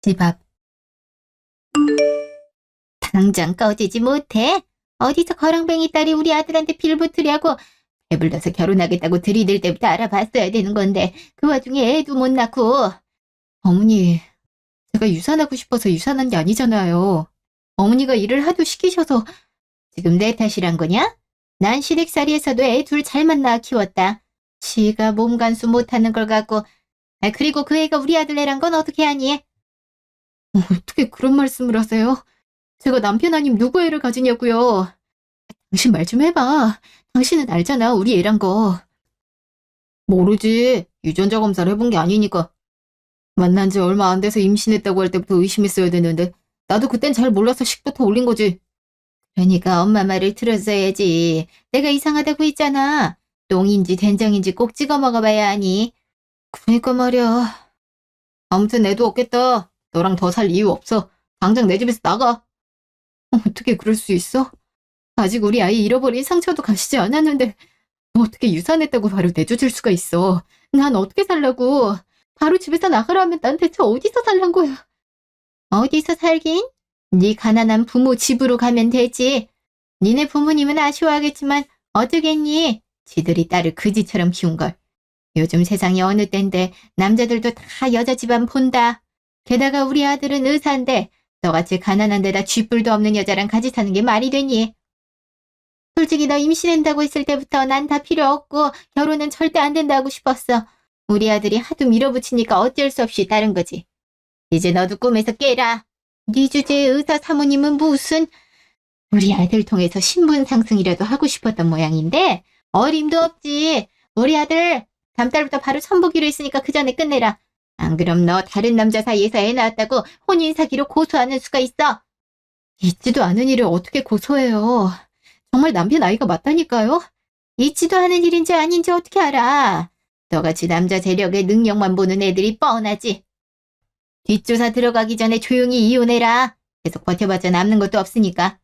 집 앞. 당장 꺼지지 못해? 어디서 거렁뱅이 딸이 우리 아들한테 빌붙으려고. 배불러서 결혼하겠다고 들이댈 때부터 알아봤어야 되는 건데 그 와중에 애도 못 낳고. 어머니, 제가 유산하고 싶어서 유산한 게 아니잖아요. 어머니가 일을 하도 시키셔서. 지금 내 탓이란 거냐? 난 시댁살이에서도 애 둘 잘만 낳아 키웠다. 지가 몸 간수 못하는 걸 갖고. 그리고 그 애가 우리 아들 애란 건 어떻게 하니? 어떻게 그런 말씀을 하세요? 제가 남편 아님 누구 애를 가지냐고요. 당신 말 좀 해봐. 당신은 알잖아, 우리 애란 거. 모르지. 유전자 검사를 해본 게 아니니까. 만난 지 얼마 안 돼서 임신했다고 할 때부터 의심했어야 되는데 나도 그땐 잘 몰라서 식부터 올린 거지. 그러니까 엄마 말을 들었어야지. 내가 이상하다고 했잖아. 똥인지 된장인지 꼭 찍어 먹어봐야 하니. 그러니까 말이야. 아무튼 애도 없겠다. 너랑 더 살 이유 없어. 당장 내 집에서 나가. 어떻게 그럴 수 있어? 아직 우리 아이 잃어버린 상처도 가시지 않았는데 어떻게 유산했다고 바로 내쫓을 수가 있어. 난 어떻게 살라고. 바로 집에서 나가라면 난 대체 어디서 살란 거야. 어디서 살긴? 네 가난한 부모 집으로 가면 되지. 니네 부모님은 아쉬워하겠지만 어쩌겠니. 지들이 딸을 그지처럼 키운걸. 요즘 세상이 어느 때인데 남자들도 다 여자 집안 본다. 게다가 우리 아들은 의사인데 너같이 가난한 데다 쥐뿔도 없는 여자랑 같이 사는 게 말이 되니? 솔직히 너 임신한다고 했을 때부터 난 다 필요 없고 결혼은 절대 안 된다고 싶었어. 우리 아들이 하도 밀어붙이니까 어쩔 수 없이 따른 거지. 이제 너도 꿈에서 깨라. 네 주제의 의사 사모님은 무슨. 우리 아들 통해서 신분 상승이라도 하고 싶었던 모양인데 어림도 없지. 우리 아들 다음 달부터 바로 선보기로 했으니까 그 전에 끝내라. 안 그럼 너 다른 남자 사이에서 애 낳았다고 혼인 사기로 고소하는 수가 있어. 있지도 않은 일을 어떻게 고소해요. 정말 남편 아이가 맞다니까요. 있지도 않은 일인지 아닌지 어떻게 알아. 너같이 남자 재력의 능력만 보는 애들이 뻔하지. 뒷조사 들어가기 전에 조용히 이혼해라. 계속 버텨봤자 남는 것도 없으니까.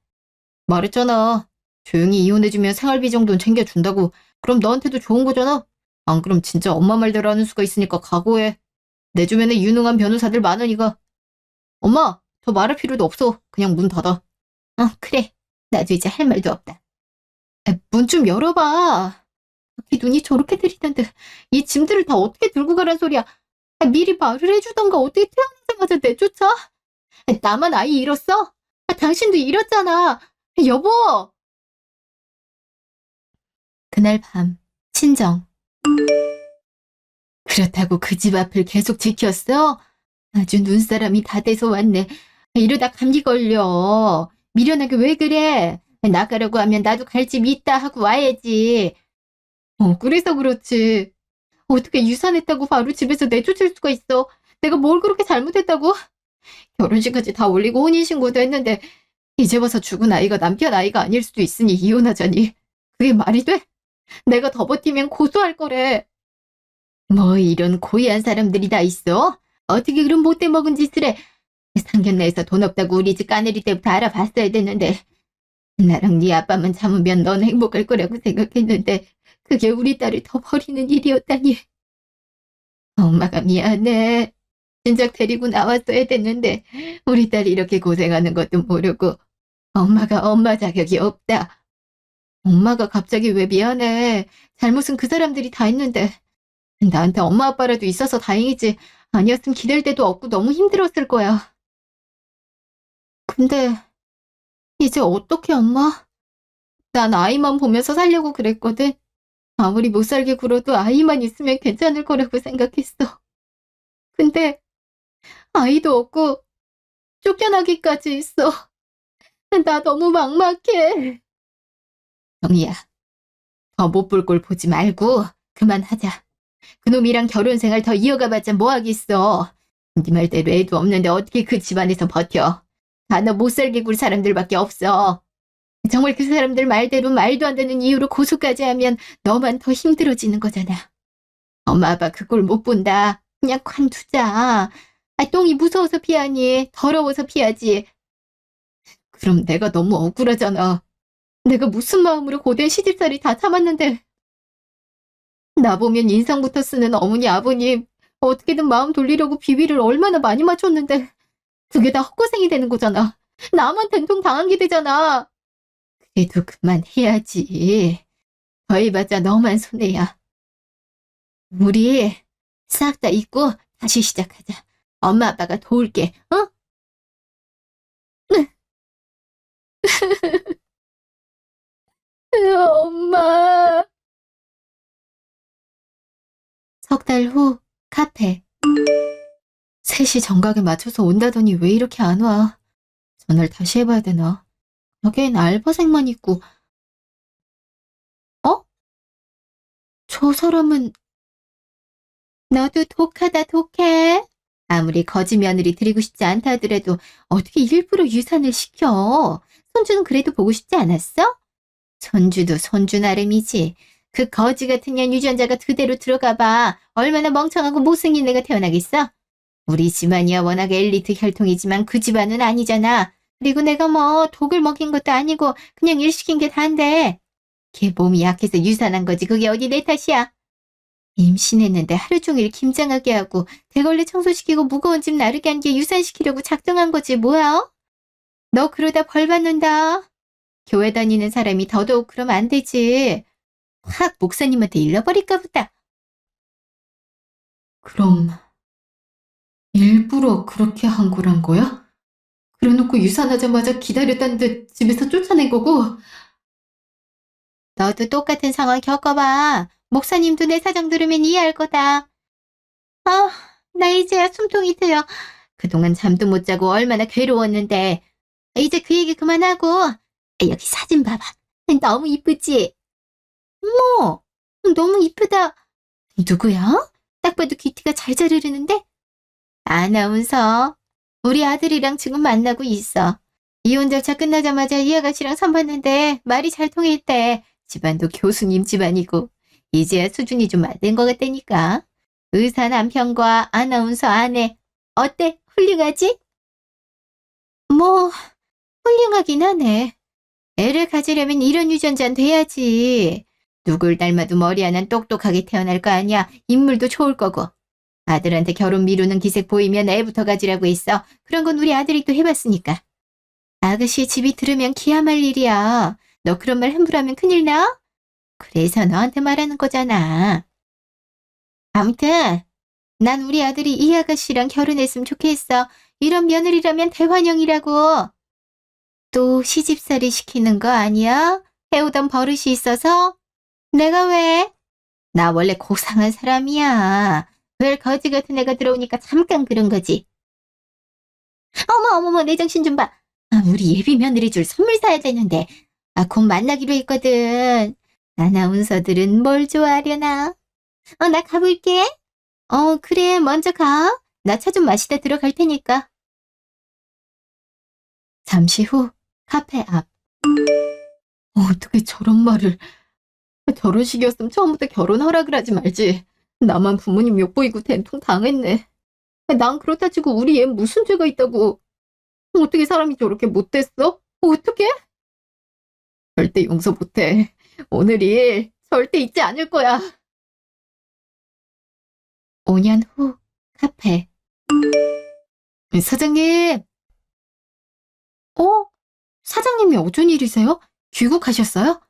말했잖아. 조용히 이혼해주면 생활비 정도는 챙겨준다고. 그럼 너한테도 좋은 거잖아. 안 그럼 진짜 엄마 말대로 하는 수가 있으니까 각오해. 내 주변에 유능한 변호사들 많으니까. 엄마, 저 말할 필요도 없어. 그냥 문 닫아. 그래. 나도 이제 할 말도 없다. 문 좀 열어봐. 이 눈이 저렇게 들이던데 이 짐들을 다 어떻게 들고 가란 소리야. 미리 말을 해주던가 어떻게 태어나자마자 내쫓아? 나만 아이 잃었어? 당신도 잃었잖아. 여보! 그날 밤, 친정. 그렇다고 그 집 앞을 계속 지켰어? 아주 눈사람이 다 돼서 왔네. 이러다 감기 걸려. 미련하게 왜 그래? 나가라고 하면 나도 갈 집 있다 하고 와야지. 그래서 그렇지. 어떻게 유산했다고 바로 집에서 내쫓을 수가 있어. 내가 뭘 그렇게 잘못했다고? 결혼식까지 다 올리고 혼인신고도 했는데 이제 와서 죽은 아이가 남편 아이가 아닐 수도 있으니 이혼하자니. 그게 말이 돼? 내가 더 버티면 고소할 거래. 뭐 이런 고의한 사람들이 다 있어? 어떻게 그런 못돼 먹은 짓을 해. 상견례에서 돈 없다고 우리 집 까내리 때부터 알아봤어야 됐는데 나랑 네 아빠만 참으면 넌 행복할 거라고 생각했는데 그게 우리 딸을 더 버리는 일이었다니. 엄마가 미안해. 진작 데리고 나왔어야 됐는데 우리 딸이 이렇게 고생하는 것도 모르고 엄마가 엄마 자격이 없다. 엄마가 갑자기 왜 미안해. 잘못은 그 사람들이 다 했는데 나한테 엄마 아빠라도 있어서 다행이지. 아니었으면 기댈 데도 없고 너무 힘들었을 거야. 근데 이제 어떡해 엄마? 난 아이만 보면서 살려고 그랬거든. 아무리 못 살게 굴어도 아이만 있으면 괜찮을 거라고 생각했어. 근데 아이도 없고 쫓겨나기까지 했어. 나 너무 막막해. 정이야, 더 못 볼 꼴 보지 말고 그만하자. 그놈이랑 결혼 생활 더 이어가봤자 뭐하겠어. 네 말대로 애도 없는데 어떻게 그 집안에서 버텨. 다 너 못 살게 굴 사람들밖에 없어. 정말 그 사람들 말대로 말도 안 되는 이유로 고소까지 하면 너만 더 힘들어지는 거잖아. 엄마 아빠 그 꼴 못 본다. 그냥 관두자. 똥이 무서워서 피하니 더러워서 피하지. 그럼 내가 너무 억울하잖아. 내가 무슨 마음으로 고된 시집살이 다 참았는데. 나보면 인상부터 쓰는 어머니 아버님 어떻게든 마음 돌리려고 비위를 얼마나 많이 맞췄는데 그게 다 헛고생이 되는 거잖아. 나만 된통 당한 게 되잖아. 그래도 그만해야지. 더 해봤자 너만 손해야. 우리 싹 다 잊고 다시 시작하자. 엄마 아빠가 도울게. 어? 엄마. 석 달 후 카페. 3시 정각에 맞춰서 온다더니 왜 이렇게 안 와? 전화를 다시 해봐야 되나? 여기엔 알바생만 있고. 어? 저 사람은 너도 독하다 독해. 아무리 거지 며느리 드리고 싶지 않다 하더라도 어떻게 일부러 유산을 시켜? 손주는 그래도 보고 싶지 않았어? 손주도 손주 나름이지. 그 거지 같은 년 유전자가 그대로 들어가 봐. 얼마나 멍청하고 못생긴 애가 태어나겠어? 우리 집안이야 워낙 엘리트 혈통이지만 그 집안은 아니잖아. 그리고 내가 뭐 독을 먹인 것도 아니고 그냥 일 시킨 게 다인데. 걔 몸이 약해서 유산한 거지 그게 어디 내 탓이야. 임신했는데 하루 종일 김장하게 하고 대걸레 청소시키고 무거운 짐 나르게 한 게 유산시키려고 작정한 거지 뭐야? 너 그러다 벌 받는다. 교회 다니는 사람이 더더욱 그러면 안 되지. 확 목사님한테 일러버릴까 보다. 그럼 일부러 그렇게 한 거란 거야? 그래놓고 유산하자마자 기다렸다는데 집에서 쫓아낸 거고. 너도 똑같은 상황 겪어봐. 목사님도 내 사정 들으면 이해할 거다. 아, 나 이제야 숨통이 트여. 그동안 잠도 못 자고 얼마나 괴로웠는데. 이제 그 얘기 그만하고. 여기 사진 봐봐. 너무 이쁘지? 어머, 너무 이쁘다. 누구야? 딱 봐도 귀티가 잘 자르르는데? 아나운서. 우리 아들이랑 지금 만나고 있어. 이혼 절차 끝나자마자 이 아가씨랑 선봤는데 말이 잘 통했대. 집안도 교수님 집안이고. 이제야 수준이 좀 맞는 것 같다니까. 의사 남편과 아나운서 아내. 어때? 훌륭하지? 뭐 훌륭하긴 하네. 애를 가지려면 이런 유전자는 돼야지. 누굴 닮아도 머리 하나는 똑똑하게 태어날 거 아니야. 인물도 좋을 거고. 아들한테 결혼 미루는 기색 보이면 애부터 가지라고 했어. 그런 건 우리 아들이 또 해봤으니까. 아가씨 집이 들으면 기함할 일이야. 너 그런 말 함부로 하면 큰일 나? 그래서 너한테 말하는 거잖아. 아무튼 난 우리 아들이 이 아가씨랑 결혼했으면 좋겠어. 이런 며느리라면 대환영이라고. 또 시집살이 시키는 거 아니야? 해오던 버릇이 있어서? 내가 왜? 나 원래 고상한 사람이야. 별 거지 같은 애가 들어오니까 잠깐 그런 거지. 어머 내 정신 좀 봐. 우리 예비 며느리 줄 선물 사야 되는데. 곧 만나기로 했거든. 아나운서들은 뭘 좋아하려나? 나 가볼게. 그래 먼저 가. 나 차 좀 마시다 들어갈 테니까. 잠시 후 카페 앞. 어떻게 저런 말을. 결혼식이었으면 처음부터 결혼 허락을 하지 말지. 나만 부모님 욕보이고 된통 당했네. 난 그렇다 치고 우리 애 무슨 죄가 있다고. 어떻게 사람이 저렇게 못됐어? 어떻게? 절대 용서 못해. 오늘 일 절대 잊지 않을 거야. 5년 후 카페. 사장님. 사장님이 어쩐 일이세요? 귀국하셨어요?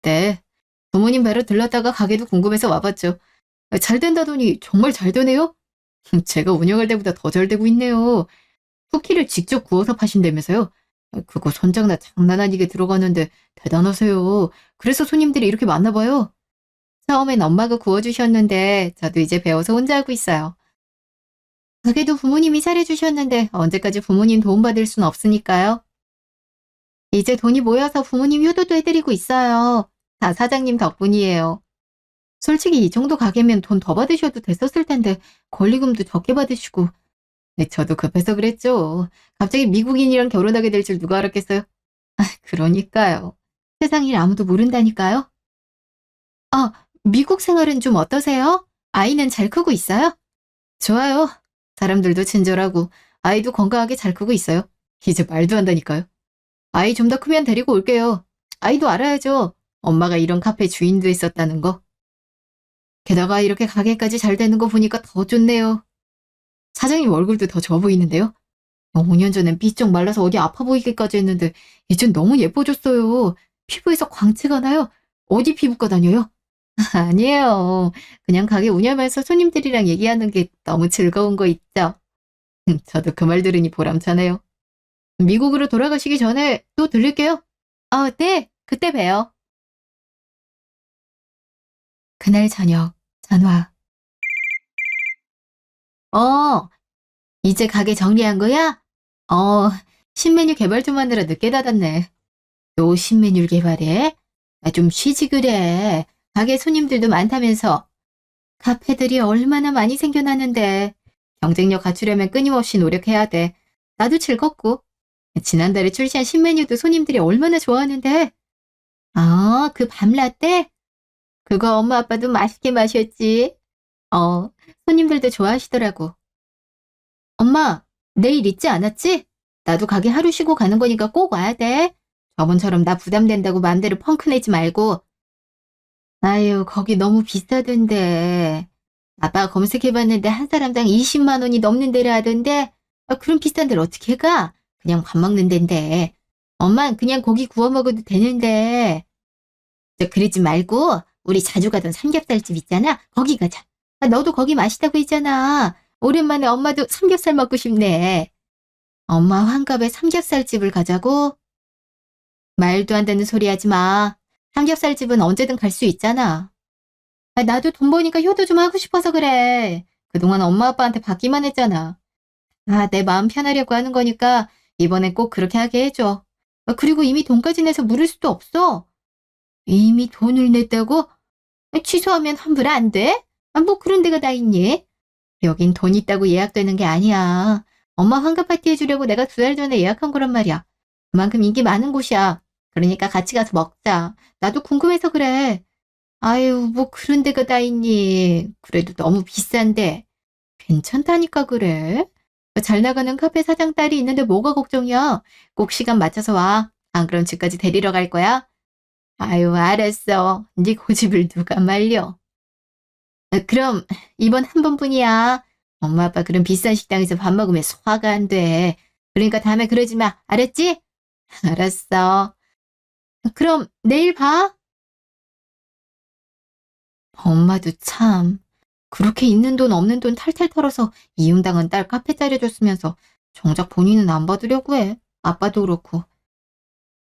네. 부모님 뵈러 들렀다가 가게도 궁금해서 와봤죠. 잘 된다더니 정말 잘 되네요? 제가 운영할 때보다 더 잘 되고 있네요. 쿠키를 직접 구워서 파신다면서요? 그거 선장나 장난 아니게 들어가는데 대단하세요. 그래서 손님들이 이렇게 많나 봐요. 처음엔 엄마가 구워주셨는데 저도 이제 배워서 혼자 하고 있어요. 가게도 부모님이 차려주셨는데 언제까지 부모님 도움받을 순 없으니까요. 이제 돈이 모여서 부모님 효도도 해드리고 있어요. 다 사장님 덕분이에요. 솔직히 이 정도 가게면 돈 더 받으셔도 됐었을 텐데 권리금도 적게 받으시고. 네, 저도 급해서 그랬죠. 갑자기 미국인이랑 결혼하게 될 줄 누가 알았겠어요? 그러니까요. 세상 일 아무도 모른다니까요. 미국 생활은 좀 어떠세요? 아이는 잘 크고 있어요? 좋아요. 사람들도 친절하고 아이도 건강하게 잘 크고 있어요. 이제 말도 한다니까요. 아이 좀 더 크면 데리고 올게요. 아이도 알아야죠. 엄마가 이런 카페 주인도 했었다는 거. 게다가 이렇게 가게까지 잘 되는 거 보니까 더 좋네요. 사장님 얼굴도 더 좋아 보이는데요? 5년 전엔 삐쩍 말라서 어디 아파 보이기까지 했는데 이젠 너무 예뻐졌어요. 피부에서 광채가 나요. 어디 피부과 다녀요? 아니에요. 그냥 가게 운영하면서 손님들이랑 얘기하는 게 너무 즐거운 거 있죠. 저도 그 말 들으니 보람차네요. 미국으로 돌아가시기 전에 또 들릴게요. 네. 그때 봬요. 그날 저녁, 전화. 어, 이제 가게 정리한 거야? 어, 신메뉴 개발 좀 하느라 늦게 닫았네. 또 신메뉴를 개발해? 좀 쉬지 그래. 가게 손님들도 많다면서. 카페들이 얼마나 많이 생겨나는데. 경쟁력 갖추려면 끊임없이 노력해야 돼. 나도 즐겁고. 지난달에 출시한 신메뉴도 손님들이 얼마나 좋아하는데. 그 밤라떼? 그거 엄마 아빠도 맛있게 마셨지. 어, 손님들도 좋아하시더라고. 엄마, 내일 있지 않았지? 나도 가게 하루 쉬고 가는 거니까 꼭 와야 돼. 저번처럼 나 부담된다고 맘대로 펑크 내지 말고. 아유, 거기 너무 비싸던데. 아빠가 검색해봤는데 한 사람당 20만 원이 넘는 데라 하던데. 그럼 비싼 데를 어떻게 가? 그냥 밥 먹는 데인데. 엄만 그냥 고기 구워 먹어도 되는데. 그러지 말고 우리 자주 가던 삼겹살집 있잖아. 거기 가자. 너도 거기 맛있다고 했잖아. 오랜만에 엄마도 삼겹살 먹고 싶네. 엄마 환갑에 삼겹살집을 가자고? 말도 안 되는 소리 하지 마. 삼겹살집은 언제든 갈 수 있잖아. 나도 돈 버니까 효도 좀 하고 싶어서 그래. 그동안 엄마 아빠한테 받기만 했잖아. 내 마음 편하려고 하는 거니까 이번엔 꼭 그렇게 하게 해줘. 그리고 이미 돈까지 내서 물을 수도 없어. 이미 돈을 냈다고? 취소하면 환불 안 돼? 뭐 그런 데가 다 있니? 여긴 돈 있다고 예약되는 게 아니야. 엄마 환갑 파티 해주려고 내가 2달 전에 예약한 거란 말이야. 그만큼 인기 많은 곳이야. 그러니까 같이 가서 먹자. 나도 궁금해서 그래. 아유, 뭐 그런 데가 다 있니. 그래도 너무 비싼데. 괜찮다니까 그래. 잘 나가는 카페 사장 딸이 있는데 뭐가 걱정이야. 꼭 시간 맞춰서 와. 안 그럼 집까지 데리러 갈 거야? 아유, 알았어. 네 고집을 누가 말려. 그럼 이번 한 번뿐이야. 엄마 아빠 그런 비싼 식당에서 밥 먹으면 소화가 안 돼. 그러니까 다음에 그러지 마. 알았지? 알았어. 그럼 내일 봐. 엄마도 참. 그렇게 있는 돈 없는 돈 탈탈 털어서 이용당한 딸 카페 차려줬으면서 정작 본인은 안 받으려고 해. 아빠도 그렇고.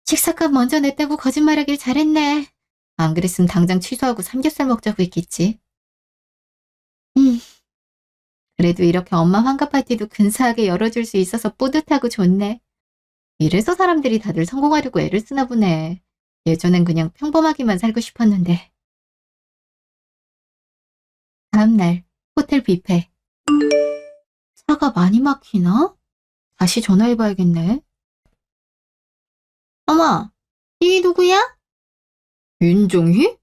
식사값 먼저 냈다고 거짓말하길 잘했네. 안 그랬으면 당장 취소하고 삼겹살 먹자고 했겠지. 음, 그래도 이렇게 엄마 환갑 파티도 근사하게 열어줄 수 있어서 뿌듯하고 좋네. 이래서 사람들이 다들 성공하려고 애를 쓰나 보네. 예전엔 그냥 평범하게만 살고 싶었는데. 다음날 호텔 뷔페. 차가 많이 막히나? 다시 전화해봐야겠네. 어머, 이 누구야? 윤종희?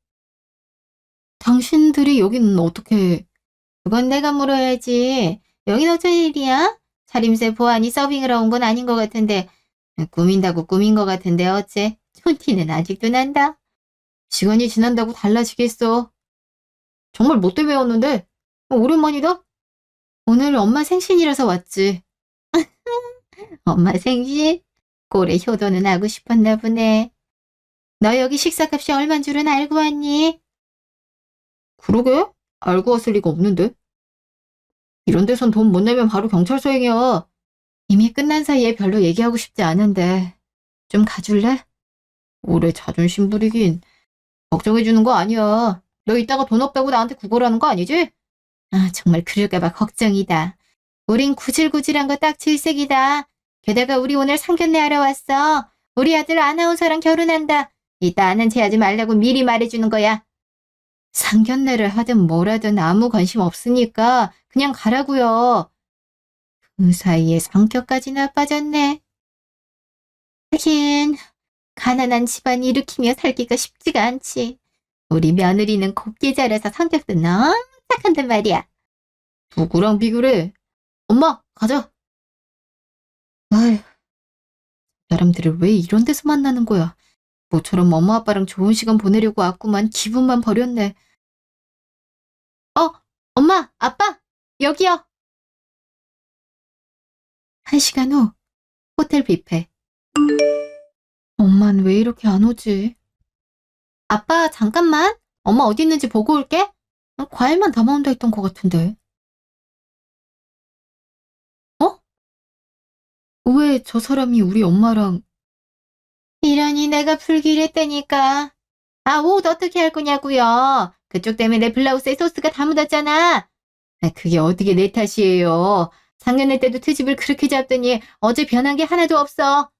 당신들이 여기는 어떻게... 그건 내가 물어야지. 여긴 어쩐 일이야? 차림새 보아하니 서빙을 온 건 아닌 것 같은데. 꾸민다고 꾸민 것 같은데 어째? 촌티는 아직도 난다. 시간이 지난다고 달라지겠어. 정말 못돼 배웠는데. 오랜만이다. 오늘 엄마 생신이라서 왔지. 엄마 생신? 꼴에 효도는 하고 싶었나 보네. 너 여기 식사값이 얼만 줄은 알고 왔니? 그러게? 알고 왔을 리가 없는데. 이런 데선 돈 못 내면 바로 경찰서행이야. 이미 끝난 사이에 별로 얘기하고 싶지 않은데. 좀 가줄래? 올해 자존심 부리긴. 걱정해주는 거 아니야. 너 이따가 돈 없다고 나한테 구걸하는 거 아니지? 정말 그럴까봐 걱정이다. 우린 구질구질한 거 딱 질색이다. 게다가 우리 오늘 상견례 하러 왔어. 우리 아들 아나운서랑 결혼한다. 이따 아는 체 하지 말라고 미리 말해주는 거야. 상견례를 하든 뭘 하든 아무 관심 없으니까 그냥 가라고요. 그 사이에 성격까지 나빠졌네. 하긴 가난한 집안 일으키며 살기가 쉽지가 않지. 우리 며느리는 곱게 자라서 성격도 너무 착한단 말이야. 누구랑 비교를 해? 엄마, 가자. 아휴, 사람들을 왜 이런 데서 만나는 거야? 모처럼 엄마 아빠랑 좋은 시간 보내려고 왔구만 기분만 버렸네. 엄마, 아빠, 여기요. 1시간 후 호텔 뷔페. 엄만 왜 이렇게 안 오지? 아빠, 잠깐만. 엄마 어디 있는지 보고 올게. 과일만 담아온다 했던 것 같은데. 어? 왜 저 사람이 우리 엄마랑. 이러니 내가 풀기를 했다니까. 아, 옷 어떻게 할 거냐고요. 그쪽 때문에 내 블라우스에 소스가 다 묻었잖아. 그게 어떻게 내 탓이에요. 상견례 때도 트집을 그렇게 잡더니 어제 변한 게 하나도 없어.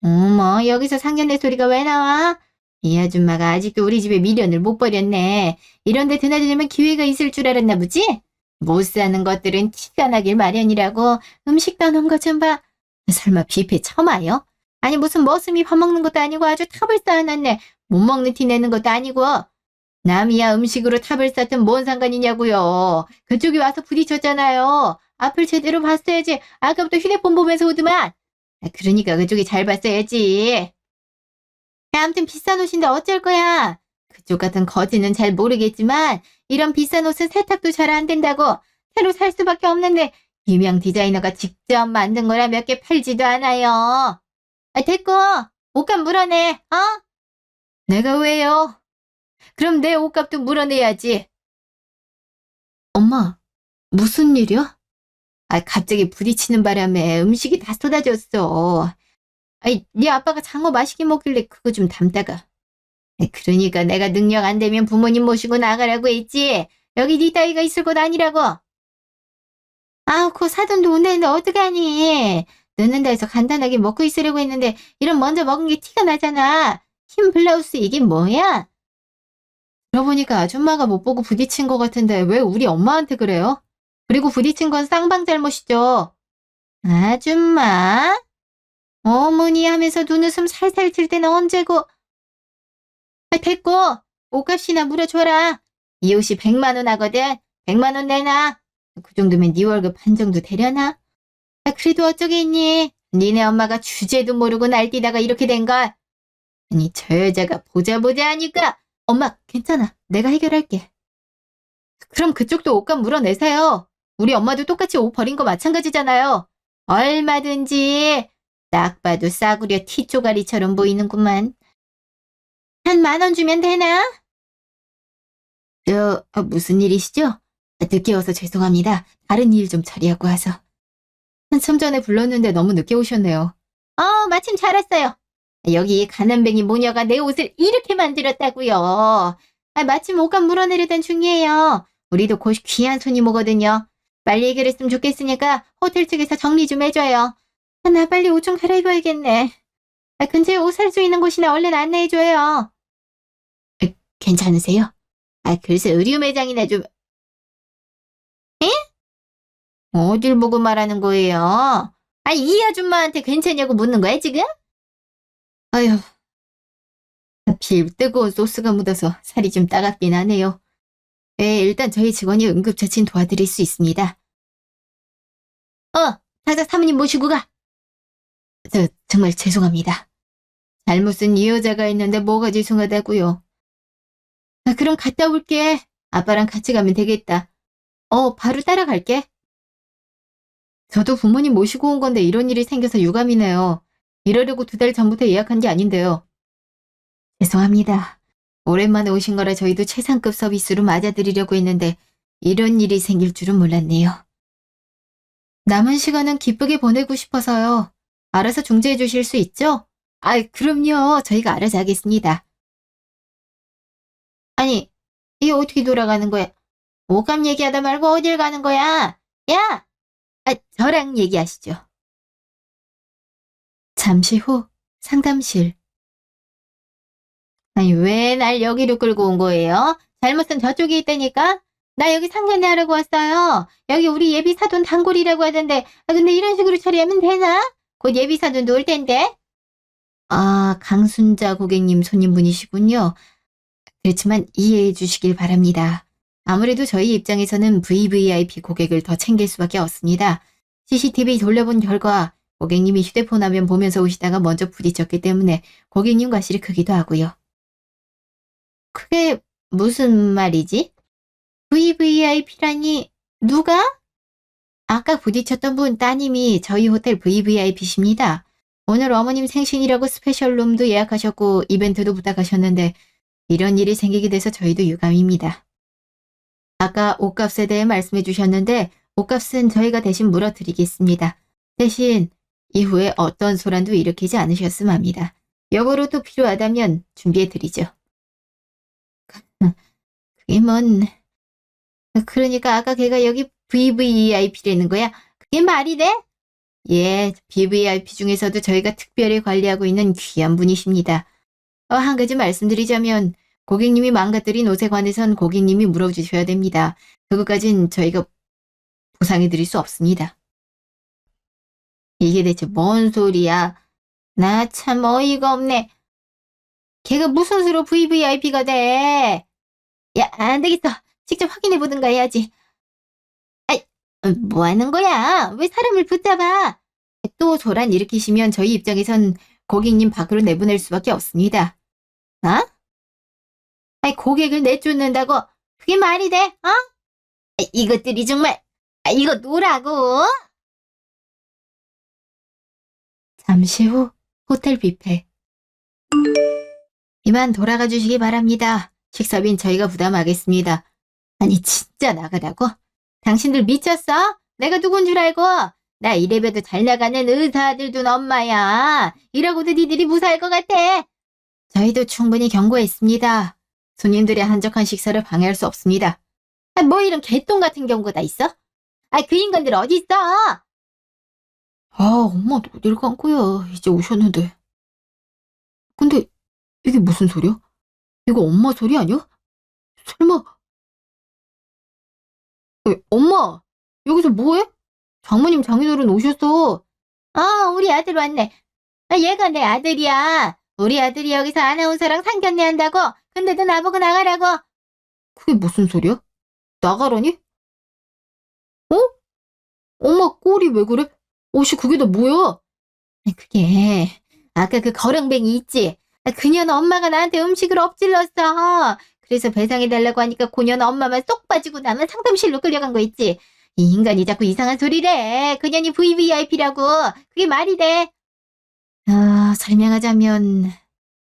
어머, 여기서 상견례 소리가 왜 나와? 이 아줌마가 아직도 우리 집에 미련을 못 버렸네. 이런데 드나들면 기회가 있을 줄 알았나 보지? 못 사는 것들은 티가 나길 마련이라고. 음식 떠놓은 것 좀 봐. 설마 뷔페 처음 와요? 아니 무슨 머슴이 밥 먹는 것도 아니고 아주 탑을 쌓아놨네. 못 먹는 티 내는 것도 아니고. 남이야 음식으로 탑을 쌓든 뭔 상관이냐고요. 그쪽이 와서 부딪혔잖아요. 앞을 제대로 봤어야지. 아까부터 휴대폰 보면서 오더만. 그러니까 그쪽이 잘 봤어야지. 아무튼 비싼 옷인데 어쩔 거야. 그쪽 같은 거지는 잘 모르겠지만 이런 비싼 옷은 세탁도 잘 안 된다고. 새로 살 수밖에 없는데 유명 디자이너가 직접 만든 거라 몇 개 팔지도 않아요. 됐고 옷값 물어내. 어? 내가 왜요? 그럼 내 옷값도 물어내야지. 엄마, 무슨 일이야? 갑자기 부딪히는 바람에 음식이 다 쏟아졌어. 네 아빠가 장어 맛있게 먹길래 그거 좀 담다가. 그러니까 내가 능력 안 되면 부모님 모시고 나가라고 했지. 여기 네 따위가 있을 곳 아니라고. 그거 사돈 돈 내는데 어떡하니. 늦는 데에서 간단하게 먹고 있으려고 했는데 이런 먼저 먹은 게 티가 나잖아. 흰 블라우스 이게 뭐야? 들어보니까 아줌마가 못 보고 부딪힌 것 같은데 왜 우리 엄마한테 그래요? 그리고 부딪힌 건 쌍방 잘못이죠. 아줌마? 어머니 하면서 눈웃음 살살 칠 때는 언제고. 됐고 옷값이나 물어줘라. 이 옷이 100만 원 하거든. 100만 원 내놔. 그 정도면 네 월급 반 정도 되려나? 그래도 어쩌겠니. 니네 엄마가 주제도 모르고 날뛰다가 이렇게 된걸. 아니 저 여자가 보자 하니까. 엄마 괜찮아. 내가 해결할게. 그럼 그쪽도 옷값 물어내세요. 우리 엄마도 똑같이 옷 버린 거 마찬가지잖아요. 얼마든지. 딱 봐도 싸구려 티 쪼가리처럼 보이는구만. 한 10,000원 주면 되나? 무슨 일이시죠? 늦게 와서 죄송합니다. 다른 일 좀 처리하고 와서. 한참 전에 불렀는데 너무 늦게 오셨네요. 마침 잘 왔어요. 여기 가난뱅이 모녀가 내 옷을 이렇게 만들었다고요. 마침 옷값 물어내려던 중이에요. 우리도 곧 귀한 손님 오거든요. 빨리 해결했으면 좋겠으니까 호텔 측에서 정리 좀 해줘요. 나 빨리 옷 좀 갈아입어야겠네. 근처에 옷 살 수 있는 곳이나 얼른 안내해줘요. 괜찮으세요? 글쎄 의류 매장이나 좀. 에? 어딜 보고 말하는 거예요? 이 아줌마한테 괜찮냐고 묻는 거야 지금? 아휴, 하필 뜨거운 소스가 묻어서 살이 좀 따갑긴 하네요. 일단 저희 직원이 응급처친 도와드릴 수 있습니다. 당장 사모님 모시고 가. 정말 죄송합니다. 잘못은 이 여자가 있는데 뭐가 죄송하다고요. 그럼 갔다 올게. 아빠랑 같이 가면 되겠다. 바로 따라갈게. 저도 부모님 모시고 온 건데 이런 일이 생겨서 유감이네요. 이러려고 2달 전부터 예약한 게 아닌데요. 죄송합니다. 오랜만에 오신 거라 저희도 최상급 서비스로 맞아드리려고 했는데 이런 일이 생길 줄은 몰랐네요. 남은 시간은 기쁘게 보내고 싶어서요. 알아서 중재해 주실 수 있죠? 그럼요. 저희가 알아서 하겠습니다. 아니, 이게 어떻게 돌아가는 거야? 오감 얘기하다 말고 어딜 가는 거야? 야! 저랑 얘기하시죠. 잠시 후 상담실. 왜 날 여기로 끌고 온 거예요? 잘못은 저쪽에 있다니까? 나 여기 상견례 하려고 왔어요. 여기 우리 예비 사돈 단골이라고 하던데, 근데 이런 식으로 처리하면 되나? 곧 예비 사돈도 올 텐데. 강순자 고객님 손님분이시군요. 그렇지만 이해해 주시길 바랍니다. 아무래도 저희 입장에서는 VVIP 고객을 더 챙길 수밖에 없습니다. CCTV 돌려본 결과 고객님이 휴대폰 화면 보면서 오시다가 먼저 부딪혔기 때문에 고객님 과실이 크기도 하고요. 그게 무슨 말이지? VVIP라니 누가? 아까 부딪혔던 분 따님이 저희 호텔 VVIP십니다. 오늘 어머님 생신이라고 스페셜 룸도 예약하셨고 이벤트도 부탁하셨는데 이런 일이 생기게 돼서 저희도 유감입니다. 아까 옷값에 대해 말씀해 주셨는데 옷값은 저희가 대신 물어드리겠습니다. 대신 이후에 어떤 소란도 일으키지 않으셨음 합니다. 역으로 또 필요하다면 준비해 드리죠. 그게 뭔... 그러니까 아까 걔가 여기 VVIP라는 거야? 그게 말이 돼? 예, VVIP 중에서도 저희가 특별히 관리하고 있는 귀한 분이십니다. 한 가지 말씀드리자면 고객님이 망가뜨린 옷에 관해선 고객님이 물어주셔야 됩니다. 그것까진 저희가 보상해드릴 수 없습니다. 이게 대체 뭔 소리야? 나 참 어이가 없네. 걔가 무슨 수로 VVIP가 돼? 야, 안 되겠어. 직접 확인해보든가 해야지. 아이, 뭐 하는 거야? 왜 사람을 붙잡아? 또 소란 일으키시면 저희 입장에선 고객님 밖으로 내보낼 수밖에 없습니다. 어? 아이, 고객을 내쫓는다고? 그게 말이 돼? 어? 이것들이 정말, 이거 노라고? 잠시 후 호텔 뷔페. 이만 돌아가 주시기 바랍니다. 식사비는 저희가 부담하겠습니다. 아니 진짜 나가라고? 당신들 미쳤어? 내가 누군 줄 알고? 나 이래봬도 잘 나가는 의사들 둔 엄마야. 이러고도 니들이 무사할 것 같아. 저희도 충분히 경고했습니다. 손님들의 한적한 식사를 방해할 수 없습니다. 뭐 이런 개똥 같은 경우가 다 있어? 그 인간들 어디 있어? 엄마 어딜 간 거야? 이제 오셨는데. 근데 이게 무슨 소리야? 이거 엄마 소리 아니야? 설마... 엄마! 여기서 뭐해? 장모님 장인어른 오셨어. 우리 아들 왔네. 얘가 내 아들이야. 우리 아들이 여기서 아나운서랑 상견례 한다고. 근데도 나보고 나가라고. 그게 무슨 소리야? 나가라니? 엄마 꼴이 왜 그래? 옷이 그게 다 뭐야? 그게 아까 그 거렁뱅이 있지? 그녀는 엄마가 나한테 음식을 엎질렀어. 그래서 배상해달라고 하니까 그녀는 엄마만 쏙 빠지고 나만 상담실로 끌려간 거 있지? 이 인간이 자꾸 이상한 소리를 해. 그년이 VVIP라고. 그게 말이 돼? 설명하자면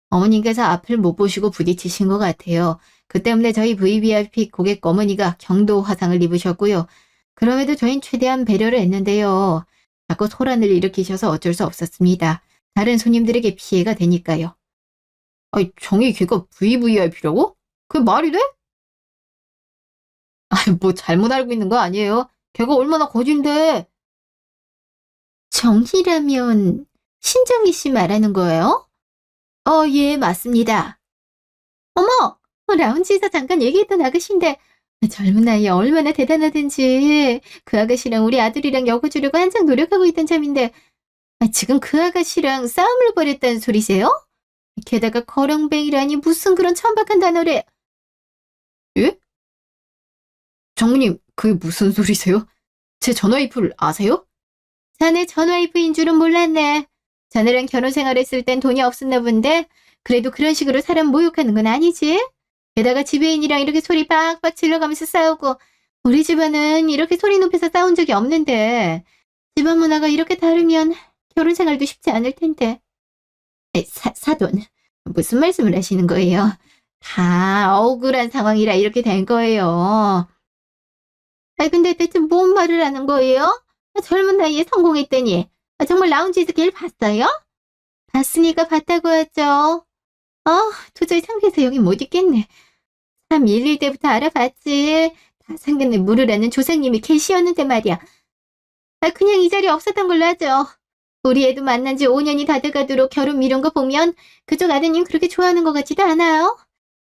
어머님께서 앞을 못 보시고 부딪히신 것 같아요. 그 때문에 저희 VVIP 고객 어머니가 경도 화상을 입으셨고요. 그럼에도 저희는 최대한 배려를 했는데요. 자꾸 소란을 일으키셔서 어쩔 수 없었습니다. 다른 손님들에게 피해가 되니까요. 정희 걔가 VVIP라고? 그게 말이 돼? 뭐 잘못 알고 있는 거 아니에요? 걔가 얼마나 거진데. 정희라면 신정희 씨 말하는 거예요? 예, 맞습니다. 어머! 라운지에서 잠깐 얘기했던 아가씨인데 젊은 나이에 얼마나 대단하든지 그 아가씨랑 우리 아들이랑 엮어주려고 한창 노력하고 있던 참인데 지금 그 아가씨랑 싸움을 벌였다는 소리세요? 게다가 거렁뱅이라니 무슨 그런 천박한 단어를... 예? 장모님, 그게 무슨 소리세요? 제 전화위프를 아세요? 자네 전화위프인 줄은 몰랐네. 자네랑 결혼 생활했을 땐 돈이 없었나 본데 그래도 그런 식으로 사람 모욕하는 건 아니지? 게다가 지배인이랑 이렇게 소리 빡빡 질러가면서 싸우고 우리 집안은 이렇게 소리 높여서 싸운 적이 없는데 집안 문화가 이렇게 다르면 결혼 생활도 쉽지 않을 텐데. 사돈, 무슨 말씀을 하시는 거예요? 다 억울한 상황이라 이렇게 된 거예요. 근데 대체 뭔 말을 하는 거예요? 젊은 나이에 성공했더니 정말 라운지에서 걔를 봤어요? 봤으니까 봤다고 하죠. 도저히 창피해서 여기 못 있겠네. 311 때부터 알아봤지. 다 상견례 물으라는 조상님이 계시였는데 말이야. 그냥 이 자리에 없었던 걸로 하죠. 우리 애도 만난 지 5년이 다 돼가도록 결혼 미룬 거 보면 그쪽 아드님 그렇게 좋아하는 것 같지도 않아요.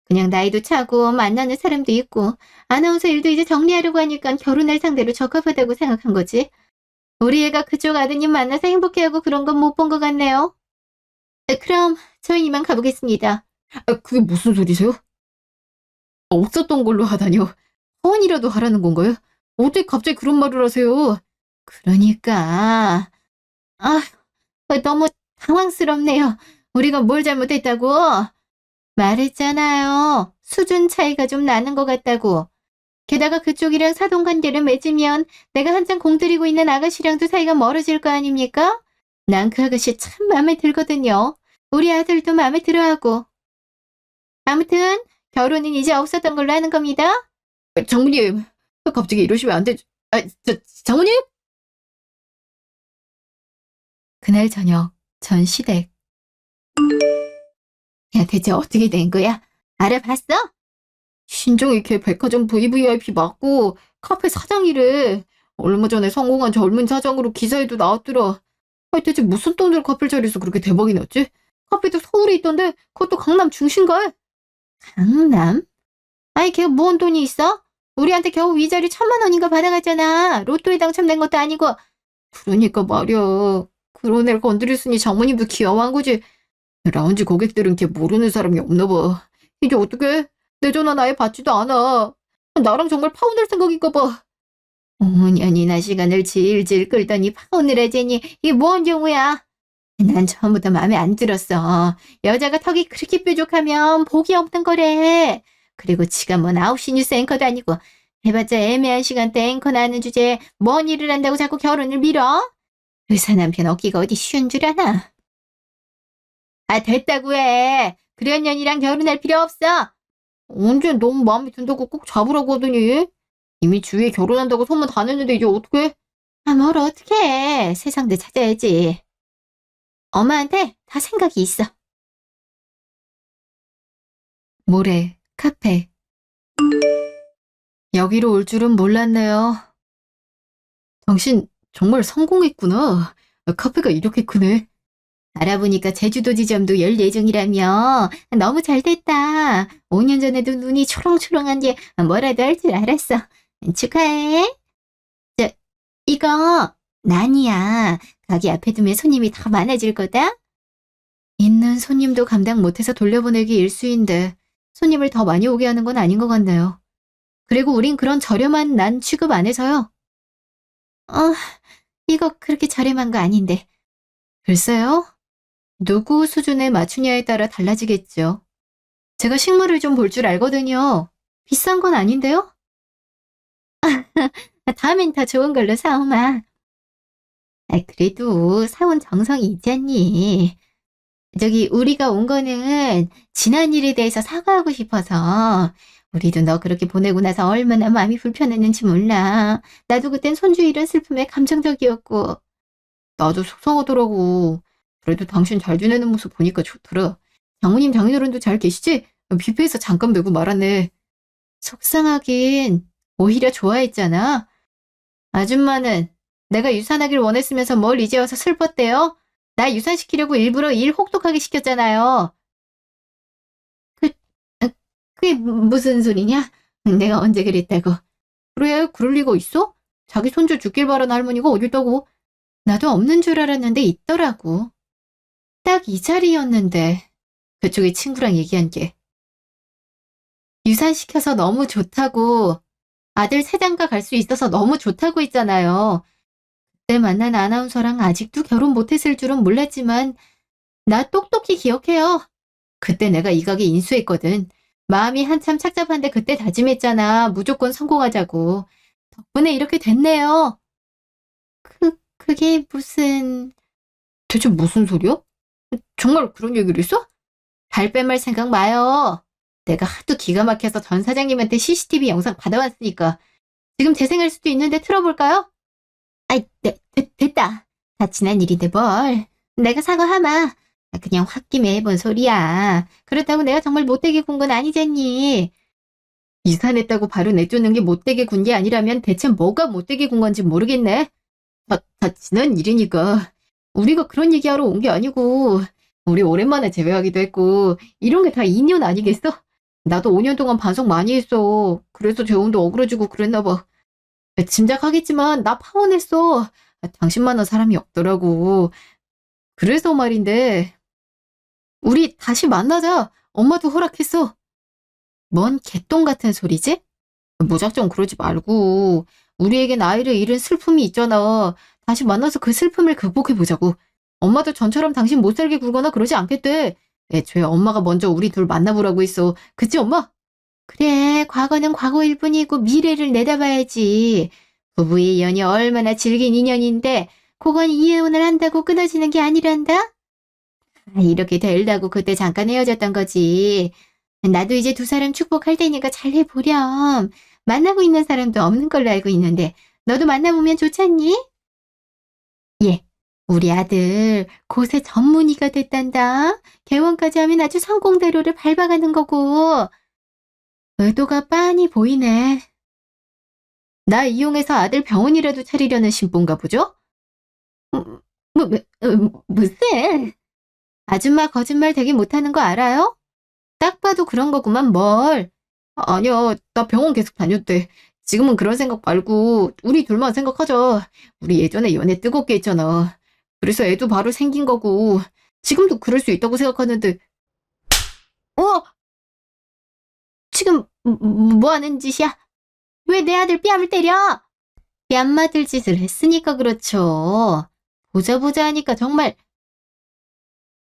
그냥 나이도 차고 만나는 사람도 있고 아나운서 일도 이제 정리하려고 하니까 결혼할 상대로 적합하다고 생각한 거지. 우리 애가 그쪽 아드님 만나서 행복해하고 그런 건 못 본 것 같네요. 그럼 저희 이만 가보겠습니다. 그게 무슨 소리세요? 없었던 걸로 하다니요. 허언이라도 하라는 건가요? 어떻게 갑자기 그런 말을 하세요? 그러니까... 너무 당황스럽네요. 우리가 뭘 잘못했다고? 말했잖아요. 수준 차이가 좀 나는 것 같다고. 게다가 그쪽이랑 사돈관계를 맺으면 내가 한창 공들이고 있는 아가씨랑도 사이가 멀어질 거 아닙니까? 난 그 아가씨 참 마음에 들거든요. 우리 아들도 마음에 들어하고. 아무튼 결혼은 이제 없었던 걸로 하는 겁니다. 장모님, 갑자기 이러시면 안 되죠. 장모님? 그날 저녁, 전 시댁. 야, 대체 어떻게 된 거야? 알아봤어? 신종이 걔 백화점 VVIP 맞고 카페 사장이래. 얼마 전에 성공한 젊은 사장으로 기사에도 나왔더라. 대체 무슨 돈으로 카페를 차려서 그렇게 대박이 났지? 카페도 서울에 있던데 그것도 강남 중심가에. 강남? 아니 걔가 뭔 돈이 있어? 우리한테 겨우 위자료 1,000만 원인가 받아갔잖아. 로또에 당첨된 것도 아니고. 그러니까 말이야. 그런 애를 건드렸으니 장모님도 귀여워한 거지. 라운지 고객들은 걔 모르는 사람이 없나 봐. 이제 어떡해? 내 전화는 아예 받지도 않아. 나랑 정말 파혼할 생각인가 봐. 5년이나 시간을 질질 끌더니 파혼을 하자니 이게 뭔 경우야? 난 처음부터 마음에 안 들었어. 여자가 턱이 그렇게 뾰족하면 복이 없는 거래. 그리고 지가 뭔 9시 뉴스 앵커도 아니고 해봤자 애매한 시간대 앵커나 하는 주제에 뭔 일을 한다고 자꾸 결혼을 미뤄? 의사 남편 얻기가 어디 쉬운 줄 아나? 아 됐다고 해. 그런 년이랑 결혼할 필요 없어. 언제 너무 마음에 든다고 꼭 잡으라고 하더니 이미 주위에 결혼한다고 소문 다 냈는데 이제 어떡해? 아 뭘 어떡해. 세상대 찾아야지. 엄마한테 다 생각이 있어. 모레 카페. 여기로 올 줄은 몰랐네요. 당신 정말 성공했구나. 카페가 이렇게 크네. 알아보니까 제주도 지점도 열 예정이라며. 너무 잘 됐다. 5년 전에도 눈이 초롱초롱한 게 뭐라도 할 줄 알았어. 축하해. 저, 이거 난이야. 가게 앞에 두면 손님이 더 많아질 거다. 있는 손님도 감당 못해서 돌려보내기 일쑤인데 손님을 더 많이 오게 하는 건 아닌 것 같네요. 그리고 우린 그런 저렴한 난 취급 안 해서요. 이거 그렇게 저렴한 거 아닌데. 글쎄요. 누구 수준에 맞추냐에 따라 달라지겠죠. 제가 식물을 좀 볼 줄 알거든요. 비싼 건 아닌데요? 다음엔 더 좋은 걸로 사오마. 그래도 사온 정성이 있잖니. 저기 우리가 온 거는 지난 일에 대해서 사과하고 싶어서. 우리도 너 그렇게 보내고 나서 얼마나 마음이 불편했는지 몰라. 나도 그땐 손주 잃은 슬픔에 감정적이었고. 나도 속상하더라고. 그래도 당신 잘 지내는 모습 보니까 좋더라. 장모님 장인어른도 잘 계시지? 뷔페에서 잠깐 뵈고 말았네. 속상하긴 오히려 좋아했잖아. 아줌마는 내가 유산하길 원했으면서 뭘 이제 와서 슬펐대요? 나 유산시키려고 일부러 일 혹독하게 시켰잖아요. 그, 그게 무슨 소리냐? 내가 언제 그랬다고. 그래, 그럴 리가 있어? 자기 손주 죽길 바라는 할머니가 어딨다고. 나도 없는 줄 알았는데 있더라고. 딱 이 자리였는데 그쪽에 친구랑 얘기한 게 유산시켜서 너무 좋다고 아들 세장가 갈 수 있어서 너무 좋다고 했잖아요. 그때 만난 아나운서랑 아직도 결혼 못했을 줄은 몰랐지만 나 똑똑히 기억해요. 그때 내가 이 가게 인수했거든. 마음이 한참 착잡한데 그때 다짐했잖아. 무조건 성공하자고. 덕분에 이렇게 됐네요. 그게 무슨... 대체 무슨 소리야? 정말 그런 얘기를 했어? 발 빼말 생각 마요. 내가 하도 기가 막혀서 전 사장님한테 CCTV 영상 받아왔으니까 지금 재생할 수도 있는데 틀어볼까요? 아이, 됐다. 다 지난 일인데 뭘. 내가 사과하마. 그냥 홧김에 해본 소리야. 그렇다고 내가 정말 못되게 군 건 아니잖니. 이산했다고 바로 내쫓는 게 못되게 군 게 아니라면 대체 뭐가 못되게 군 건지 모르겠네. 다 지난 일이니까. 우리가 그런 얘기하러 온 게 아니고 우리 오랜만에 재회하기도 했고 이런 게 다 인연 아니겠어? 나도 5년 동안 반성 많이 했어. 그래서 재혼도 어그러지고 그랬나 봐. 짐작하겠지만 나 파혼했어. 당신만한 사람이 없더라고. 그래서 말인데 우리 다시 만나자. 엄마도 허락했어. 뭔 개똥 같은 소리지? 무작정 그러지 말고 우리에겐 아이를 잃은 슬픔이 있잖아. 다시 만나서 그 슬픔을 극복해보자고. 엄마도 전처럼 당신 못 살게 굴거나 그러지 않겠대. 애초에 엄마가 먼저 우리 둘 만나보라고 했어. 그치 엄마? 그래, 과거는 과거일 뿐이고 미래를 내다봐야지. 부부의 연이 얼마나 질긴 인연인데 그건 이혼을 한다고 끊어지는 게 아니란다? 이렇게 될다고 그때 잠깐 헤어졌던 거지. 나도 이제 두 사람 축복할 테니까 잘 해보렴. 만나고 있는 사람도 없는 걸로 알고 있는데 너도 만나보면 좋잖니? 예, 우리 아들 곳의 전문의가 됐단다. 개원까지 하면 아주 성공대로를 밟아가는 거고. 의도가 빤히 보이네. 나 이용해서 아들 병원이라도 차리려는 심보인가 보죠? 무슨? 아줌마 거짓말 되게 못하는 거 알아요? 딱 봐도 그런 거구만 뭘. 아니야, 나 병원 계속 다녔대. 지금은 그런 생각 말고 우리 둘만 생각하자. 우리 예전에 연애 뜨겁게 했잖아. 그래서 애도 바로 생긴 거고 지금도 그럴 수 있다고 생각하는데 어? 지금 뭐 하는 짓이야? 왜 내 아들 뺨을 때려? 뺨 맞을 짓을 했으니까 그렇죠. 보자 보자 하니까 정말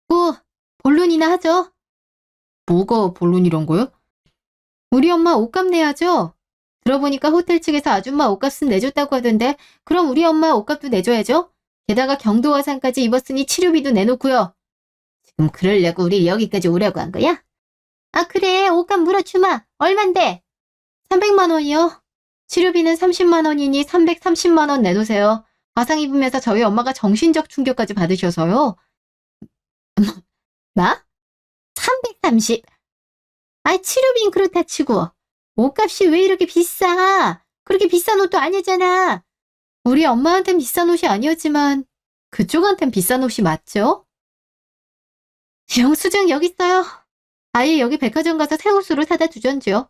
뭐 본론이나 하죠. 뭐가 본론이란 거요? 우리 엄마 옷값 내야죠. 들어보니까 호텔 측에서 아줌마 옷값은 내줬다고 하던데 그럼 우리 엄마 옷값도 내줘야죠. 게다가 경도화상까지 입었으니 치료비도 내놓고요. 지금 그러려고 우리 여기까지 오라고 한 거야? 아 그래 옷값 물어주마. 얼만데? 300만 원이요. 치료비는 30만 원이니 330만 원 내놓으세요. 화상 입으면서 저희 엄마가 정신적 충격까지 받으셔서요. 나? 330. 아 치료비는 그렇다 치고 옷값이 왜 이렇게 비싸? 그렇게 비싼 옷도 아니잖아. 우리 엄마한텐 비싼 옷이 아니었지만 그쪽한텐 비싼 옷이 맞죠? 영수증 여기 있어요. 아예 여기 백화점 가서 새 옷으로 사다 두전지요.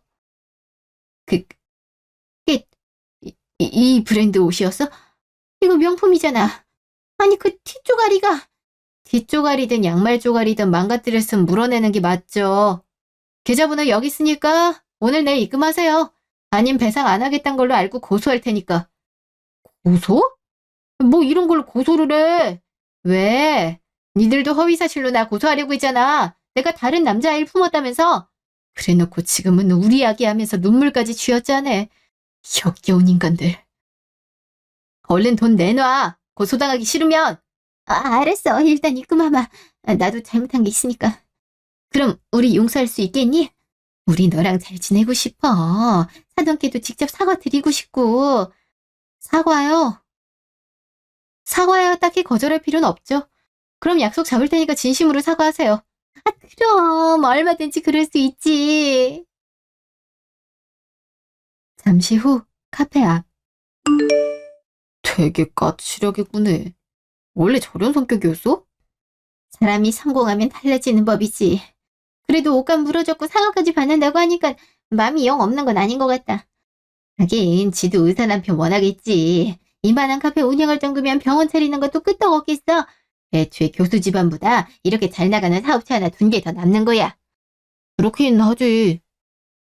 그게 이 브랜드 옷이었어? 이거 명품이잖아. 아니 그 뒷조가리든 양말 조가리든 망가뜨렸으면 물어내는 게 맞죠. 계좌번호 여기 있으니까 오늘 내일 입금하세요. 아님 배상 안 하겠다는 걸로 알고 고소할 테니까. 고소? 뭐 이런 걸로 고소를 해. 왜? 니들도 허위사실로 나 고소하려고 했잖아. 내가 다른 남자아이를 품었다면서. 그래놓고 지금은 우리 아기 하면서 눈물까지 쥐었잖아. 역겨운 인간들. 얼른 돈 내놔. 고소당하기 싫으면. 아, 알았어. 일단 입금하마. 나도 잘못한 게 있으니까. 그럼 우리 용서할 수 있겠니? 우리 너랑 잘 지내고 싶어. 사돈께도 직접 사과 드리고 싶고. 사과요? 사과야 딱히 거절할 필요는 없죠. 그럼 약속 잡을 테니까 진심으로 사과하세요. 아, 그럼 얼마든지 그럴 수 있지. 잠시 후 카페 앞. 되게 까칠하게 구네. 원래 저런 성격이었어? 사람이 성공하면 달라지는 법이지. 그래도 옷값 물어줬고 사과까지 받는다고 하니까 마음이 영 없는 건 아닌 것 같다. 하긴 지도 의사 남편 원하겠지. 이만한 카페 운영할 정도면 병원 차리는 것도 끄떡 없겠어. 애초에 교수 집안보다 이렇게 잘 나가는 사업체 하나 둔 게 더 남는 거야. 그렇긴 하지.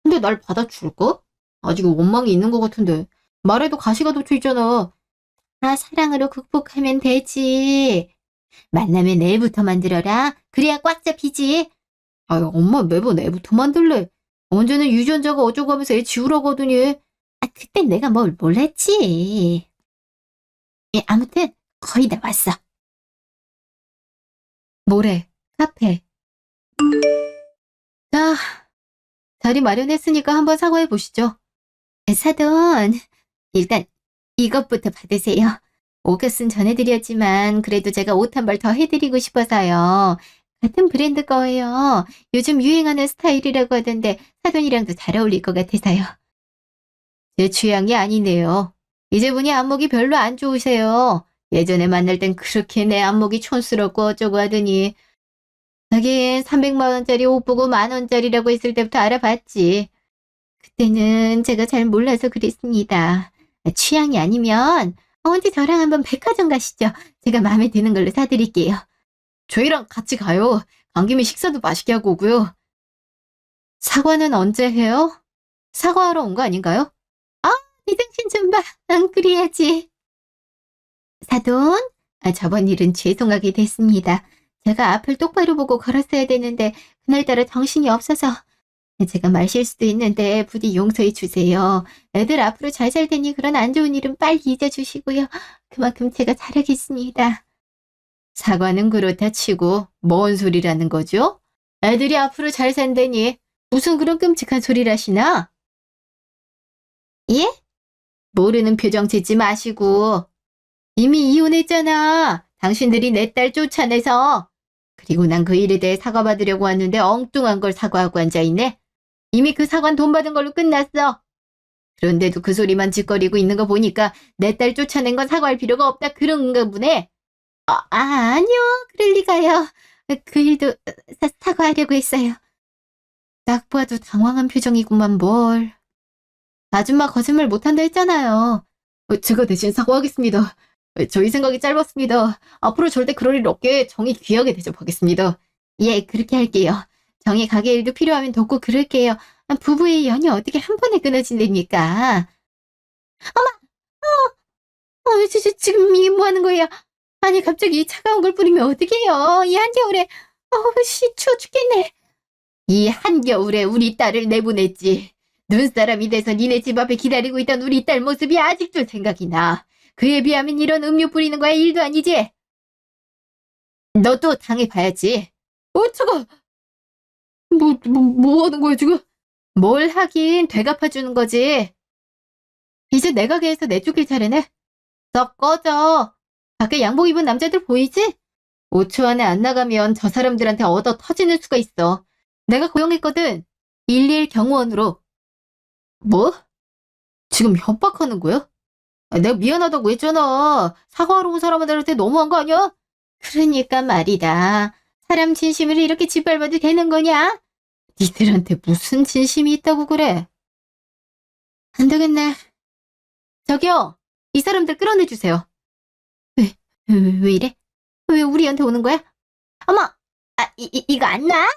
근데 날 받아줄까? 아직 원망이 있는 것 같은데. 말에도 가시가 돋쳐 있잖아. 아, 사랑으로 극복하면 되지. 만나면 내일부터 만들어라. 그래야 꽉 잡히지. 아유, 엄마 매번 애부터 만들래. 언제는 유전자가 어쩌고 하면서 애 지우라고 하더니. 아, 그땐 내가 뭘 몰랐지. 예, 아무튼 거의 다 왔어. 모레, 카페. 자, 자리 마련했으니까 한번 사과해 보시죠. 사돈, 일단 이것부터 받으세요. 옷값은 전해드렸지만 그래도 제가 옷 한 벌 더 해드리고 싶어서요. 같은 브랜드 거예요. 요즘 유행하는 스타일이라고 하던데 사돈이랑도 잘 어울릴 것 같아서요. 제 취향이 아니네요. 이제 보니 안목이 별로 안 좋으세요. 예전에 만날 땐 그렇게 내 안목이 촌스럽고 어쩌고 하더니 하긴 300만 원짜리 옷 보고 만 원짜리라고 했을 때부터 알아봤지. 그때는 제가 잘 몰라서 그랬습니다. 취향이 아니면 언제 저랑 한번 백화점 가시죠. 제가 마음에 드는 걸로 사드릴게요. 저희랑 같이 가요. 간 김에 식사도 맛있게 하고 오고요. 사과는 언제 해요? 사과하러 온 거 아닌가요? 아, 네 정신 좀 봐. 안 그래야지. 사돈, 저번 일은 죄송하게 됐습니다. 제가 앞을 똑바로 보고 걸었어야 되는데 그날따라 정신이 없어서 제가 마실 수도 있는데 부디 용서해 주세요. 애들 앞으로 잘 살 테니 그런 안 좋은 일은 빨리 잊어주시고요. 그만큼 제가 잘하겠습니다. 사과는 그렇다 치고 뭔 소리라는 거죠? 애들이 앞으로 잘 산다니 무슨 그런 끔찍한 소리를 하시나? 예? 모르는 표정 짓지 마시고. 이미 이혼했잖아. 당신들이 내 딸 쫓아내서. 그리고 난 그 일에 대해 사과받으려고 왔는데 엉뚱한 걸 사과하고 앉아있네. 이미 그 사과는 돈 받은 걸로 끝났어. 그런데도 그 소리만 짓거리고 있는 거 보니까 내 딸 쫓아낸 건 사과할 필요가 없다 그런가 보네. 아니요. 그럴 리가요. 그 일도 사과하려고 했어요. 딱 봐도 당황한 표정이구만 뭘. 아줌마 거짓말 못한다 했잖아요. 제가 대신 사과하겠습니다. 저희 생각이 짧았습니다. 앞으로 절대 그럴 일 없게 정이 귀하게 대접하겠습니다. 예, 그렇게 할게요. 정이 가게 일도 필요하면 돕고 그럴게요. 부부의 연이 어떻게 한 번에 끊어진답니까? 지금 이게 뭐 하는 거예요? 아니, 갑자기 이 차가운 걸 뿌리면 어떡해요? 이 한겨울에, 추워 죽겠네. 이 한겨울에 우리 딸을 내보냈지. 눈사람이 돼서 니네 집 앞에 기다리고 있던 우리 딸 모습이 아직도 생각이 나. 그에 비하면 이런 음료 뿌리는 거야 일도 아니지? 너도 당해봐야지. 차가. 뭐 하는 거야 지금? 뭘 하긴 되갚아주는 거지. 이제 내 가게에서 내쫓길 차례네. 썩 꺼져. 밖에 양복 입은 남자들 보이지? 5초 안에 안 나가면 저 사람들한테 얻어 터지는 수가 있어. 내가 고용했거든. 112 경호원으로. 뭐? 지금 협박하는 거야? 내가 미안하다고 했잖아. 사과하러 온 사람들한테 너무한 거 아니야? 그러니까 말이다. 사람 진심을 이렇게 짓밟아도 되는 거냐? 니들한테 무슨 진심이 있다고 그래? 안 되겠네. 저기요. 이 사람들 끌어내주세요. 왜 이래? 왜 우리한테 오는 거야? 어머! 이거 안 나?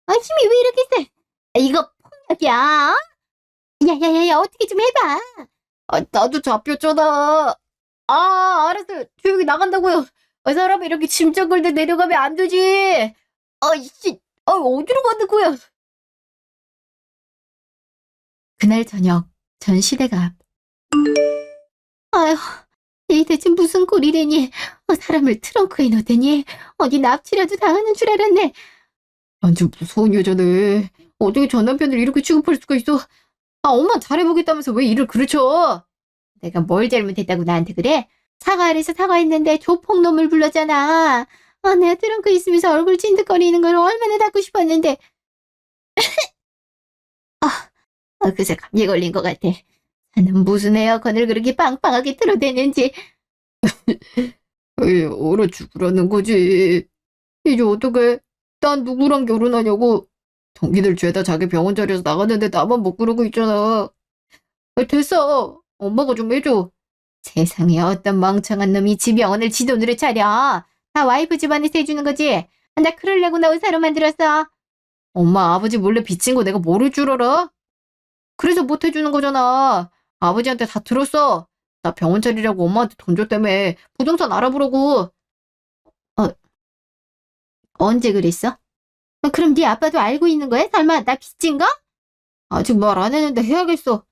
힘이 왜 이렇게 세? 이거 폭력이야. 야야야야, 어떻게 좀 해봐. 나도 잡혔잖아. 알았어. 조용히 나간다고요. 사람이 이렇게 짐작 걸때 내려가면 안 되지. 이씨. 어디로 가는 거야? 그날 저녁, 전 시댁 앞. 아휴, 이 대체 무슨 꼴이래니. 사람을 트렁크에 넣더니 어디 납치라도 당하는 줄 알았네. 완전 무서운 여자네. 어떻게 전 남편을 이렇게 취급할 수가 있어. 엄마 잘해보겠다면서 왜 일을 그르쳐? 내가 뭘 잘못했다고 나한테 그래? 사과하래서 사과했는데 조폭놈을 불렀잖아. 내가 트렁크에 있으면서 얼굴 찐득거리는 걸 얼마나 닦고 싶었는데. 그새 감기 걸린 것 같아. 나는 무슨 에어컨을 그렇게 빵빵하게 틀어대는지. 얼어 죽으라는 거지. 이제 어떡해? 난 누구랑 결혼하냐고. 동기들 죄다 자기 병원 자리에서 나갔는데 나만 못 그러고 있잖아. 됐어. 엄마가 좀 해줘. 세상에 어떤 멍청한 놈이 지 병원을 지 돈으로 차려. 다 와이프 집안에서 해주는 거지. 나 그러려고 나 의사로 만들었어. 엄마 아버지 몰래 빚진 거 내가 모를 줄 알아? 그래서 못 해주는 거잖아. 아버지한테 다 들었어. 나 병원 차리려고 엄마한테 돈 줬다며. 부동산 알아보라고. 언제 그랬어? 그럼 네 아빠도 알고 있는 거야? 설마 나 빚진 거? 아직 말 안 했는데 해야겠어.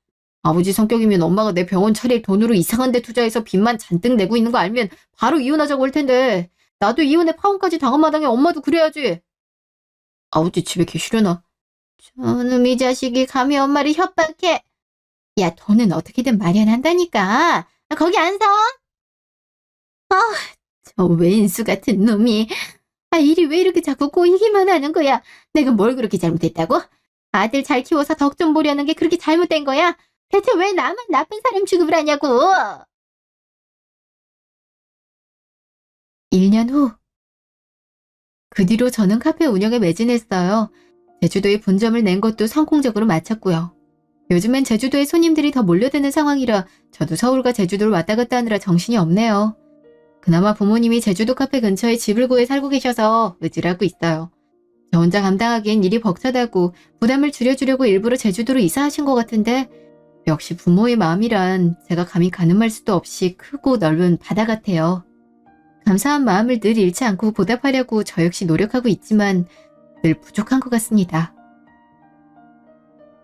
아버지 성격이면 엄마가 내 병원 차릴 돈으로 이상한 데 투자해서 빚만 잔뜩 내고 있는 거 알면 바로 이혼하자고 할 텐데. 나도 이혼에 파혼까지 당한 마당에 엄마도 그래야지. 아버지 집에 계시려나? 저놈 이 자식이 감히 엄마를 협박해. 야, 돈은 어떻게든 마련한다니까. 거기 안 서? 저 왼수 같은 놈이. 일이 왜 이렇게 자꾸 꼬이기만 하는 거야? 내가 뭘 그렇게 잘못했다고? 아들 잘 키워서 덕 좀 보려는 게 그렇게 잘못된 거야? 대체 왜 나만 나쁜 사람 취급을 하냐고? 1년 후. 그 뒤로 저는 카페 운영에 매진했어요. 제주도에 본점을 낸 것도 성공적으로 마쳤고요. 요즘엔 제주도에 손님들이 더 몰려드는 상황이라 저도 서울과 제주도를 왔다 갔다 하느라 정신이 없네요. 그나마 부모님이 제주도 카페 근처에 집을 구해 살고 계셔서 의지를 하고 있어요. 저 혼자 감당하기엔 일이 벅차다고 부담을 줄여주려고 일부러 제주도로 이사하신 것 같은데 역시 부모의 마음이란 제가 감히 가늠할 수도 없이 크고 넓은 바다 같아요. 감사한 마음을 늘 잃지 않고 보답하려고 저 역시 노력하고 있지만 늘 부족한 것 같습니다.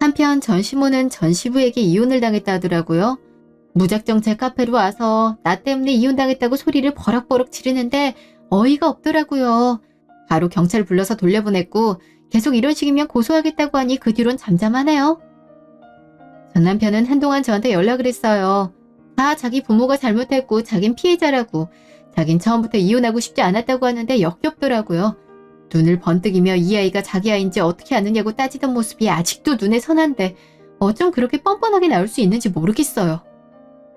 한편 전 시모는 전 시부에게 이혼을 당했다 하더라고요. 무작정 제 카페로 와서 나 때문에 이혼당했다고 소리를 버럭버럭 지르는데 어이가 없더라고요. 바로 경찰 불러서 돌려보냈고 계속 이런 식이면 고소하겠다고 하니 그 뒤론 잠잠하네요. 전 남편은 한동안 저한테 연락을 했어요. 다 자기 부모가 잘못했고 자긴 피해자라고, 자긴 처음부터 이혼하고 싶지 않았다고 하는데 역겹더라고요. 눈을 번뜩이며 이 아이가 자기 아이인지 어떻게 아느냐고 따지던 모습이 아직도 눈에 선한데 어쩜 그렇게 뻔뻔하게 나올 수 있는지 모르겠어요.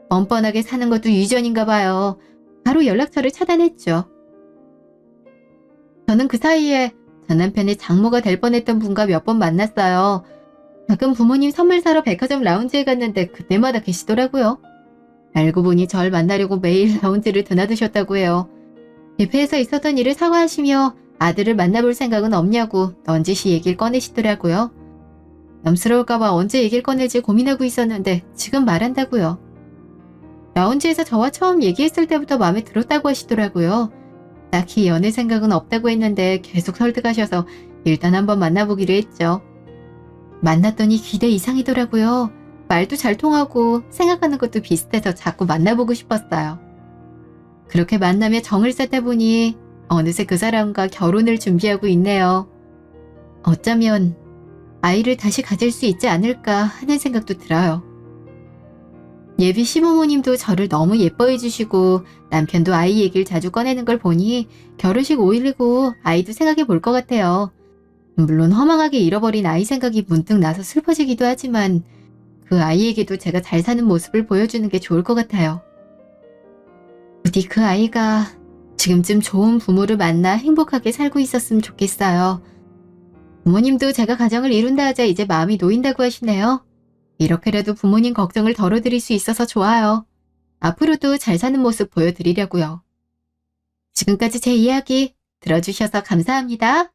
뻔뻔하게 사는 것도 유전인가 봐요. 바로 연락처를 차단했죠. 저는 그 사이에 전 남편의 장모가 될 뻔했던 분과 몇 번 만났어요. 가끔 부모님 선물 사러 백화점 라운지에 갔는데 그때마다 계시더라고요. 알고 보니 절 만나려고 매일 라운지를 드나드셨다고 해요. 집회에서 있었던 일을 사과하시며 아들을 만나볼 생각은 없냐고 넌지시 얘기를 꺼내시더라고요. 남스러울까봐 언제 얘기를 꺼낼지 고민하고 있었는데 지금 말한다고요. 라운지에서 저와 처음 얘기했을 때부터 마음에 들었다고 하시더라고요. 딱히 연애 생각은 없다고 했는데 계속 설득하셔서 일단 한번 만나보기로 했죠. 만났더니 기대 이상이더라고요. 말도 잘 통하고 생각하는 것도 비슷해서 자꾸 만나보고 싶었어요. 그렇게 만나며 정을 쌓다 보니 어느새 그 사람과 결혼을 준비하고 있네요. 어쩌면 아이를 다시 가질 수 있지 않을까 하는 생각도 들어요. 예비 시부모님도 저를 너무 예뻐해 주시고 남편도 아이 얘기를 자주 꺼내는 걸 보니 결혼식 5일이고 아이도 생각해 볼 것 같아요. 물론 허망하게 잃어버린 아이 생각이 문득 나서 슬퍼지기도 하지만 그 아이에게도 제가 잘 사는 모습을 보여주는 게 좋을 것 같아요. 부디 그 아이가 지금쯤 좋은 부모를 만나 행복하게 살고 있었으면 좋겠어요. 부모님도 제가 가정을 이룬다 하자 이제 마음이 놓인다고 하시네요. 이렇게라도 부모님 걱정을 덜어드릴 수 있어서 좋아요. 앞으로도 잘 사는 모습 보여드리려고요. 지금까지 제 이야기 들어주셔서 감사합니다.